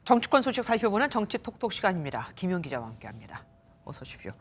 정치권 소식 살펴보는 정치 톡톡 시간입니다. 김현 기자와 함께합니다. 어서 오십시오.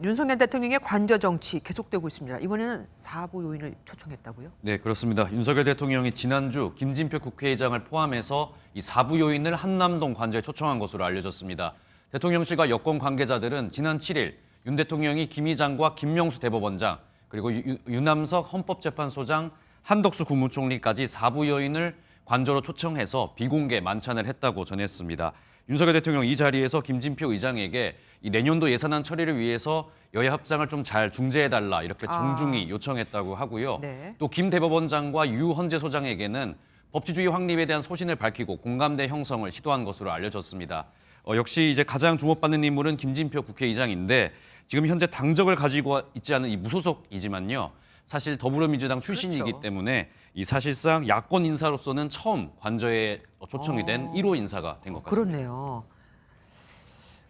윤석열 대통령의 관저 정치 계속되고 있습니다. 이번에는 사부 요인을 초청했다고요? 네, 그렇습니다. 윤석열 대통령이 지난주 김진표 국회의장을 포함해서 이 사부 요인을 한남동 관저에 초청한 것으로 알려졌습니다. 대통령실과 여권 관계자들은 지난 7일 윤 대통령이 김 의장과 김명수 대법원장 그리고 유남석 헌법재판소장 한덕수 국무총리까지 사부 요인을 관저로 초청해서 비공개 만찬을 했다고 전했습니다. 윤석열 대통령 이 자리에서 김진표 의장에게 이 내년도 예산안 처리를 위해서 여야 협상을 좀 잘 중재해달라 이렇게 정중히 요청했다고 하고요. 네. 또 김 대법원장과 유헌재 소장에게는 법치주의 확립에 대한 소신을 밝히고 공감대 형성을 시도한 것으로 알려졌습니다. 역시 이제 가장 주목받는 인물은 김진표 국회의장인데 지금 현재 당적을 가지고 있지 않은 이 무소속이지만요. 사실 더불어민주당 출신이기 그렇죠. 때문에 이 사실상 야권 인사로서는 처음 관저에 초청이 된 1호 인사가 된 것 같습니다. 그렇네요.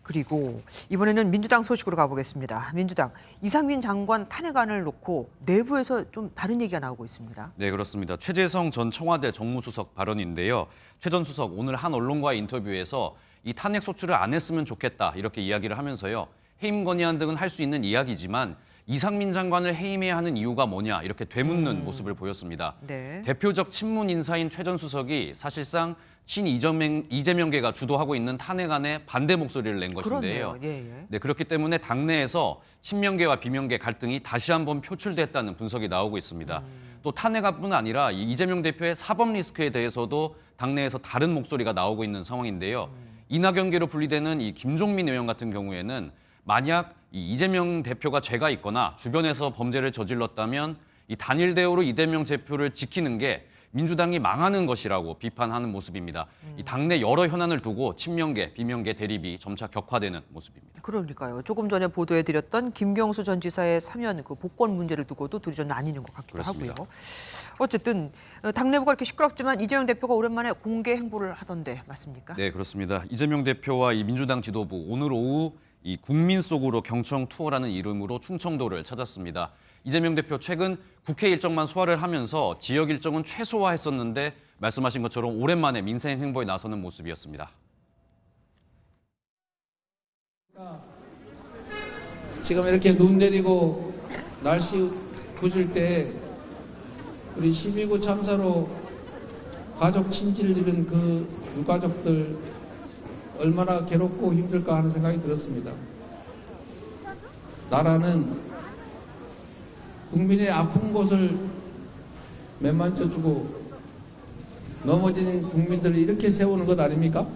그리고 이번에는 민주당 소식으로 가보겠습니다. 민주당 이상민 장관 탄핵안을 놓고 내부에서 좀 다른 얘기가 나오고 있습니다. 네, 그렇습니다. 최재성 전 청와대 정무수석 발언인데요. 최 전 수석 오늘 한 언론과의 인터뷰에서 이 탄핵 소추를 안 했으면 좋겠다 이렇게 이야기를 하면서요. 해임 건의안 등은 할 수 있는 이야기지만 이상민 장관을 해임해야 하는 이유가 뭐냐 이렇게 되묻는 모습을 보였습니다. 네. 대표적 친문 인사인 최 전 수석이 사실상 이재명계가 주도하고 있는 탄핵안에 반대 목소리를 낸 것인데요. 그렇네요. 예, 예. 네, 그렇기 때문에 당내에서 친명계와 비명계 갈등이 다시 한번 표출됐다는 분석이 나오고 있습니다. 또 탄핵안뿐 아니라 이재명 대표의 사법 리스크에 대해서도 당내에서 다른 목소리가 나오고 있는 상황인데요. 이낙연계로 분리되는 이 김종민 의원 같은 경우에는 만약 이 이재명 대표가 죄가 있거나 주변에서 범죄를 저질렀다면 이 단일 대우로 이재명 대표를 지키는 게 민주당이 망하는 것이라고 비판하는 모습입니다. 이 당내 여러 현안을 두고 친명계, 비명계 대립이 점차 격화되는 모습입니다. 그러니까요. 조금 전에 보도해드렸던 김경수 전 지사의 사면 그 복권 문제를 두고도 둘이 좀 나뉘는 것 같기도 그렇습니다. 하고요. 어쨌든 당내부가 이렇게 시끄럽지만 이재명 대표가 오랜만에 공개 행보를 하던데 맞습니까? 네, 그렇습니다. 이재명 대표와 이 민주당 지도부 오늘 오후 이 국민 속으로 경청 투어라는 이름으로 충청도를 찾았습니다. 이재명 대표 최근 국회 일정만 소화를 하면서 지역 일정은 최소화했었는데 말씀하신 것처럼 오랜만에 민생 행보에 나서는 모습이었습니다. 지금 이렇게 눈 내리고 날씨 굳을 때 우리 12구 참사로 가족 친지를 잃은 그 유가족들 얼마나 괴롭고 힘들까 하는 생각이 들었습니다. 나라는 국민의 아픈 곳을 매만져주고 넘어진 국민들을 이렇게 세우는 것 아닙니까?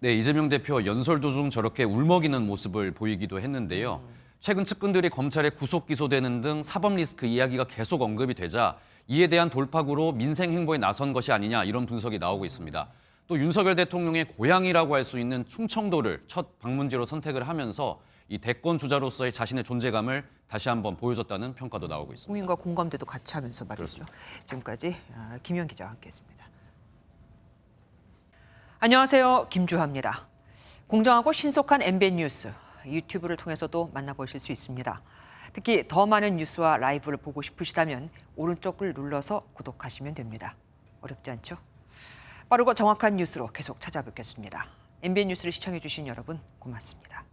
네, 이재명 대표 연설 도중 저렇게 울먹이는 모습을 보이기도 했는데요. 최근 측근들이 검찰에 구속 기소되는 등 사법 리스크 이야기가 계속 언급이 되자 이에 대한 돌파구로 민생 행보에 나선 것이 아니냐 이런 분석이 나오고 있습니다. 또 윤석열 대통령의 고향이라고 할 수 있는 충청도를 첫 방문지로 선택을 하면서 이 대권 주자로서의 자신의 존재감을 다시 한번 보여줬다는 평가도 나오고 있습니다. 국민과 공감대도 같이 하면서 말이죠. 그렇습니다. 지금까지 김현 기자와 함께했습니다. 안녕하세요. 김주하입니다. 공정하고 신속한 MBN 뉴스 유튜브를 통해서도 만나보실 수 있습니다. 특히 더 많은 뉴스와 라이브를 보고 싶으시다면 오른쪽을 눌러서 구독하시면 됩니다. 어렵지 않죠? 빠르고 정확한 뉴스로 계속 찾아뵙겠습니다. MBN 뉴스를 시청해 주신 여러분 고맙습니다.